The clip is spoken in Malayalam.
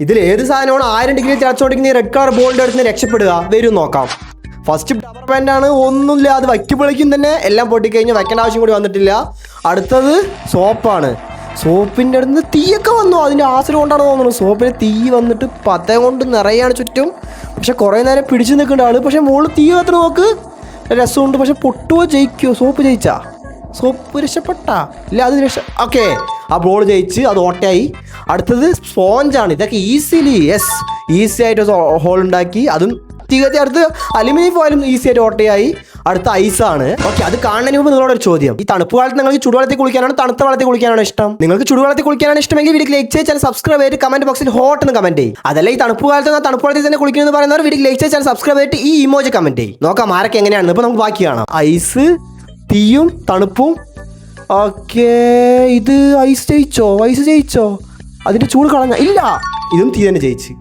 ഇതിൽ ഏത് സാധനമാണ് 1000 ഡിഗ്രി തിളച്ചുകൊണ്ടിരിക്കുന്ന റെഡ് കളർ ബോളിൻ്റെ അടുത്ത് രക്ഷപ്പെടുക? വരും നോക്കാം. ഫസ്റ്റ് റബ്ബർ ബാൻഡാണ്, ഒന്നുമില്ല, അത് വയ്ക്കുമ്പോഴേക്കും തന്നെ എല്ലാം പൊട്ടിക്കഴിഞ്ഞ് വയ്ക്കേണ്ട ആവശ്യം കൂടി വന്നിട്ടില്ല. അടുത്തത് സോപ്പാണ്. സോപ്പിൻ്റെ അടുത്ത് തീയൊക്കെ വന്നു, അതിൻ്റെ ആസിഡ് കൊണ്ടാണ് തോന്നുന്നത്. സോപ്പിന് തീ വന്നിട്ട് പത കൊണ്ട് നിറയാണ് ചുറ്റും. പക്ഷെ കുറേ നേരം പിടിച്ചു നിൽക്കേണ്ട ആൾ. പക്ഷെ മുകളിൽ തീ കത്തിന് നോക്ക്, രസമുണ്ട്. പക്ഷെ പൊട്ടുവോ ജയിക്കുമോ? സോപ്പ് ജയിച്ചാ? സോപ്പ് രക്ഷപ്പെട്ടാ? ഇല്ല, അത് ഓക്കെ, ആ ബോൾ ജയിച്ച് അത് ഓട്ടയായി. അടുത്തത് സ്പോഞ്ചാണ്. ഇതൊക്കെ ഈസി ആയിട്ട് ഹോൾ ഉണ്ടാക്കി, അതും തീകത്തി. അടുത്ത് അലുമിനിയം ഫോയിലും ഈസി ആയിട്ട് ഓട്ടയായി. അടുത്ത ഐസാണ്. ഓക്കെ, അത് കാണുന്നതിന് മുമ്പ് നിങ്ങളോടൊരു ചോദ്യം. ഈ തണുപ്പ് കാലത്ത് നിങ്ങൾക്ക് ചുടുവെള്ളത്തിൽ കുളിക്കാനാണ് തണുത്ത വെള്ളത്തിൽ കുളിക്കാനാണ് ഇഷ്ടം? നിങ്ങൾക്ക് ചുടുവെള്ളത്തിൽ കുളിക്കാനാണ് ഇഷ്ടമെങ്കിൽ വീഡിയോ ലൈക്ക് ചെയ്ത് സബ്സ്ക്രൈബ് ചെയ്തിട്ട് കമന്റ് ബോക്സിൽ ഹോട്ട് എന്ന് കമന്റ് ചെയ്യും. അതല്ല ഈ തണുപ്പ് കാലത്ത് തണുപ്പ് വെള്ളത്തിൽ തന്നെ കുളിക്കുന്നത് പറയുന്നവർ വീഡിയോ ലൈക്ക് ചെയ്ത് സബ്സ്ക്രൈബ് ചെയ്തിട്ട് ഈ ഇമോജി കമന്റ് ചെയ്യും. നോക്കാം ആരൊക്കെ എങ്ങനെയാണെന്ന്. ഇപ്പോൾ നമുക്ക് ബാക്കി കാണാം. ഐസ്, തീയും തണുപ്പും. ഓക്കെ, ഇത് ഐസ് ജയിച്ചോ? അതിൻ്റെ ചൂട് കളഞ്ഞ? ഇല്ല, ഇതും തീ തന്നെ ജയിച്ച്.